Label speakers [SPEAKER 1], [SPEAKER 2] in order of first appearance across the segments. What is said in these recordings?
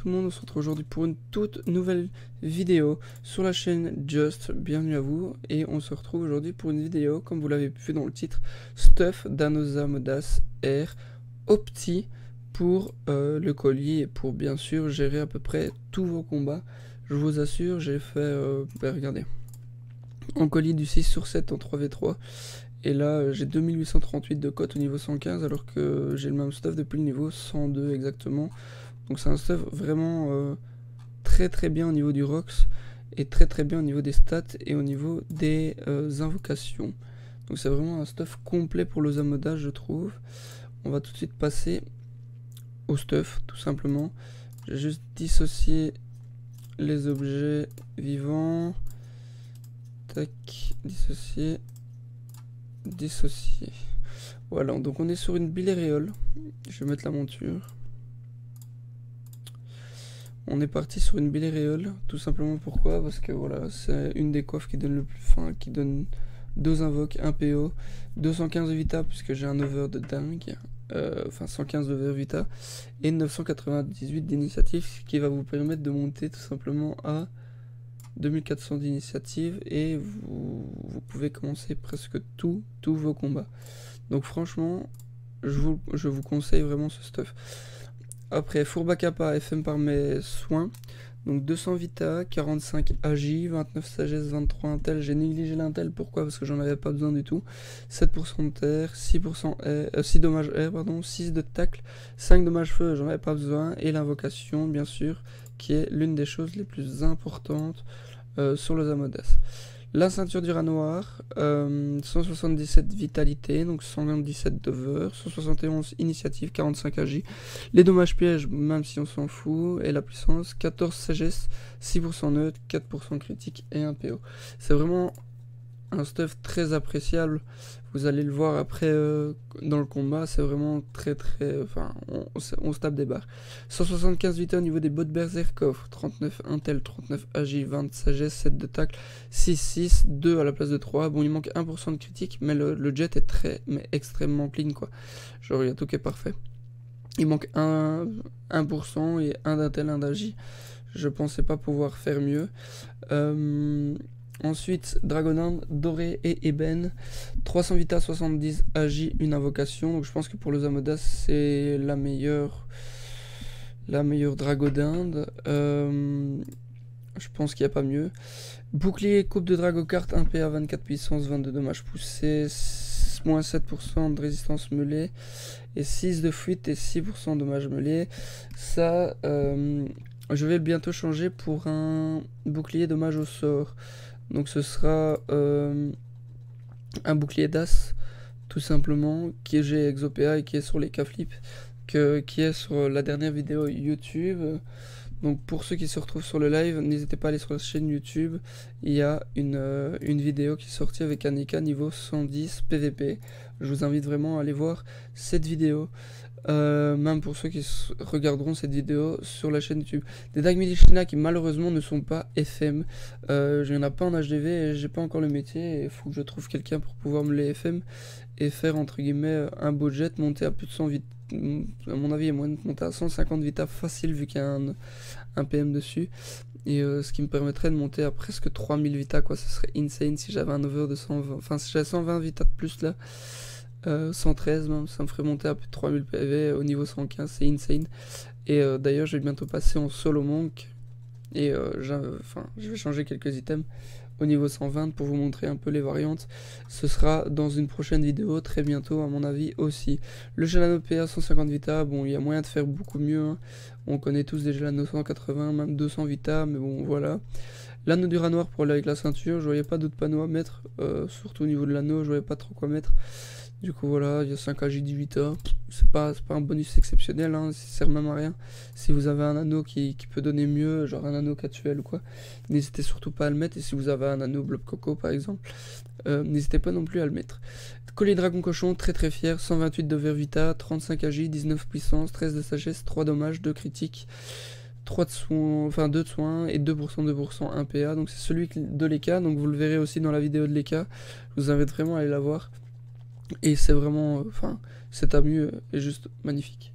[SPEAKER 1] tout le monde, on se retrouve aujourd'hui pour une toute nouvelle vidéo sur la chaîne Just, bienvenue à vous, et on se retrouve aujourd'hui pour une vidéo, comme vous l'avez vu dans le titre, Stuff d'Anosa Modas Air Opti pour le colis et pour bien sûr gérer à peu près tous vos combats. Je vous assure, j'ai fait, regardez, en colis du 6 sur 7 en 3v3. Et là, j'ai 2838 de cote au niveau 115, alors que j'ai le même stuff depuis le niveau 102 exactement. Donc c'est un stuff vraiment très très bien au niveau du Rox, et très très bien au niveau des stats et au niveau des invocations. Donc c'est vraiment un stuff complet pour le Zamoda, je trouve. On va tout de suite passer au stuff, tout simplement. J'ai juste dissocié les objets vivants. Tac, dissocier. Dissocier. Voilà, donc on est sur une biléréole. Je vais mettre la monture. On est parti sur une biléréole, tout simplement pourquoi? Parce que voilà, c'est une des coiffes qui donne le plus fin, qui donne 2 invoques, 1 PO, 215 de vita, puisque j'ai un over de dingue, enfin 115 de vita, et 998 d'initiative, qui va vous permettre de monter tout simplement à 2400 d'initiative, et vous pouvez commencer presque tous vos combats. Donc franchement, je vous conseille vraiment ce stuff. Après, Fourba Kappa, FM par mes soins. Donc 200 vita, 45 agi, 29 sagesse, 23 intel. J'ai négligé l'intel, pourquoi? Parce que j'en avais pas besoin du tout. 7% de terre, 6% air, 6 dommages air, pardon, 6 de tacle, 5 dommages feu, j'en avais pas besoin. Et l'invocation, bien sûr, qui est l'une des choses les plus importantes sur le Zamodas. La ceinture du rat noir, 177 vitalité, donc 117 d'over, 171 initiative, 45 agi. Les dommages pièges, même si on s'en fout, et la puissance, 14 sagesse, 6% neutre, 4% critique et 1 PO. C'est vraiment un stuff très appréciable. Vous allez le voir après dans le combat, c'est vraiment très très... Enfin, on se tape des barres. 175 vita au niveau des bots berserk coffre, 39 intel, 39 agi, 20 sagesse, 7 de tacle, 6, 2 à la place de 3. Bon, il manque 1% de critique, mais le jet est mais extrêmement clean, quoi. Genre, il y a tout qui est parfait. Il manque 1% et 1 d'intel, 1 d'agi. Je pensais pas pouvoir faire mieux. Ensuite, Dragonand, Doré et Eben, 300 vita, 70 agi, une invocation. Donc je pense que pour le Zamodas, c'est la meilleure Dragodinde. Je pense qu'il n'y a pas mieux. Bouclier, coupe de Dragocart, 1 PA, 24 puissance, 22 dommages poussés, moins 7% de résistance mêlée, et 6 de fuite et 6% de dommages mêlés. Ça, je vais bientôt changer pour un bouclier dommage au sort. Donc ce sera un bouclier d'as, tout simplement, qui est GXOPA et qui est sur les K-Flip, qui est sur la dernière vidéo YouTube. Donc pour ceux qui se retrouvent sur le live, n'hésitez pas à aller sur la chaîne YouTube. Il y a une vidéo qui est sortie avec un EK niveau 110 PVP. Je vous invite vraiment à aller voir cette vidéo. Même pour ceux qui regarderont cette vidéo sur la chaîne YouTube. Des Dag Milishina qui malheureusement ne sont pas FM. Je n'y en a pas en HDV et j'ai pas encore le métier. Il faut que je trouve quelqu'un pour pouvoir me les FM et faire entre guillemets un beau jet, monter à plus de 100 vita. À mon avis, il y a moyen de monter à 150 vita facile vu qu'il y a un PM dessus. Et ce qui me permettrait de monter à presque 3000 vita, quoi. Ce serait insane si j'avais un over de 120. Enfin, si j'avais 120 vita de plus là. 113 même, ça me ferait monter à plus de 3000 PV au niveau 115, c'est insane. Et d'ailleurs je vais bientôt passer en solo monk et je vais changer quelques items au niveau 120 pour vous montrer un peu les variantes. Ce sera dans une prochaine vidéo très bientôt à mon avis aussi. Le Gelano PA 150 vita, bon il y a moyen de faire beaucoup mieux, hein. On connaît tous des Gelano 180, même 200 vita, mais bon voilà. L'anneau du rat noir pour aller avec la ceinture, je voyais pas d'autres panneaux à mettre, surtout au niveau de l'anneau, je voyais pas trop quoi mettre. Du coup voilà, il y a 5 AG 18A, c'est pas un bonus exceptionnel, hein, ça sert même à rien. Si vous avez un anneau qui peut donner mieux, genre un anneau casuel ou quoi, n'hésitez surtout pas à le mettre. Et si vous avez un anneau Blob Coco par exemple, n'hésitez pas non plus à le mettre. Collier Dragon Cochon, très très fier, 128 de Vervita, 35 AG, 19 puissance, 13 de sagesse, 3 dommages, 2 critiques, 3 de soins, enfin 2 de soins et 2%, 1 PA. Donc c'est celui de l'EK, donc vous le verrez aussi dans la vidéo de l'EK. Je vous invite vraiment à aller la voir. Et c'est vraiment, enfin, cet amu est juste magnifique.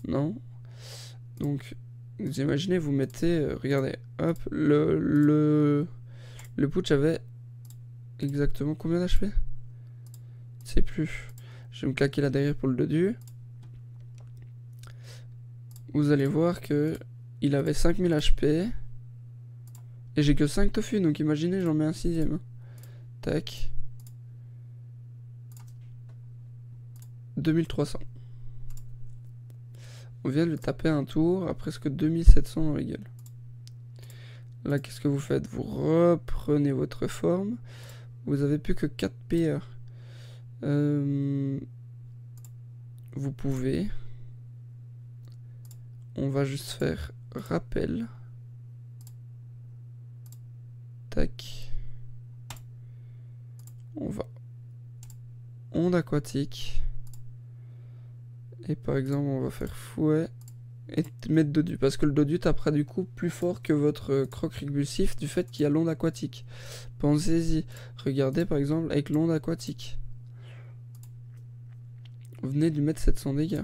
[SPEAKER 1] Non. Donc, vous imaginez, vous mettez, regardez, hop, le putsch avait exactement combien d'HP? Je sais plus. Je vais me claquer là derrière pour le dodu. Vous allez voir que il avait 5000 HP. Et j'ai que 5 tofu, donc imaginez, j'en mets un 6ème. Tac. 2300. On vient de lui taper un tour à presque 2700 dans les gueules. Là, qu'est-ce que vous faites? Vous reprenez votre forme. Vous avez plus que 4 PR. Vous pouvez. On va juste faire rappel. Tac. On va. Onde aquatique. Et par exemple, on va faire fouet et mettre dodu. Parce que le dodu tapera du coup plus fort que votre croc répulsif du fait qu'il y a l'onde aquatique. Pensez-y. Regardez par exemple avec l'onde aquatique. Vous venez de lui mettre 700 dégâts.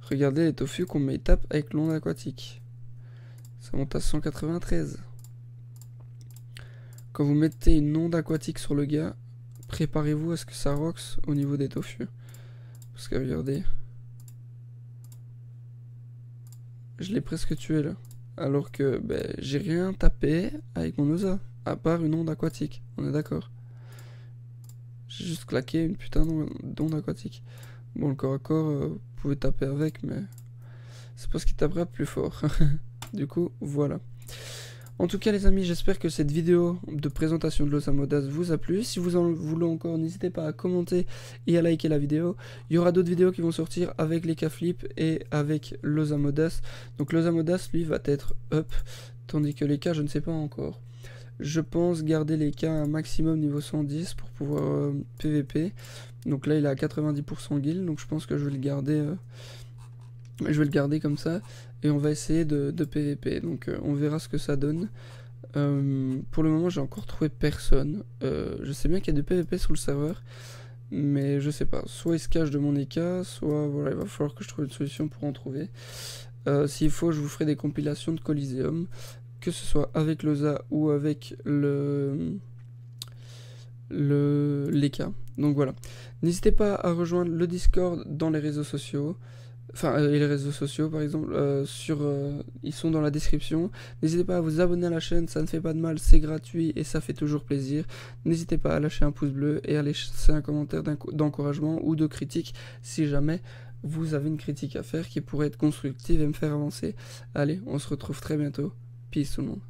[SPEAKER 1] Regardez les tofu qu'on met tape avec l'onde aquatique. Ça monte à 193. Quand vous mettez une onde aquatique sur le gars, préparez-vous à ce que ça roxe au niveau des tofu. Parce que regardez. Je l'ai presque tué là. Alors que j'ai rien tapé avec mon osa. À part une onde aquatique. On est d'accord. J'ai juste claqué une putain d'onde aquatique. Bon, le corps à corps, vous pouvez taper avec, mais c'est parce qu'il tapera plus fort. Du coup, voilà. En tout cas les amis, j'espère que cette vidéo de présentation de l'Osamodas vous a plu. Si vous en voulez encore, n'hésitez pas à commenter et à liker la vidéo. Il y aura d'autres vidéos qui vont sortir avec les K-Flip et avec l'Osamodas. Donc l'Osamodas lui va être up, tandis que les K je ne sais pas encore. Je pense garder les K à un maximum niveau 110 pour pouvoir PVP. Donc là il est à 90% guild, donc je pense que je vais le garder... comme ça et on va essayer de PVP, donc on verra ce que ça donne. Pour le moment j'ai encore trouvé personne. Je sais bien qu'il y a du PVP sur le serveur, mais je sais pas, soit il se cache de mon EK, soit voilà, il va falloir que je trouve une solution pour en trouver. S'il faut, je vous ferai des compilations de Coliseum, que ce soit avec l'Osa ou avec l'EK. Donc voilà, n'hésitez pas à rejoindre le Discord dans les réseaux sociaux. Enfin, les réseaux sociaux par exemple, ils sont dans la description. N'hésitez pas à vous abonner à la chaîne, ça ne fait pas de mal, c'est gratuit et ça fait toujours plaisir. N'hésitez pas à lâcher un pouce bleu et à laisser un commentaire d'encouragement ou de critique si jamais vous avez une critique à faire qui pourrait être constructive et me faire avancer. Allez, on se retrouve très bientôt. Peace tout le monde.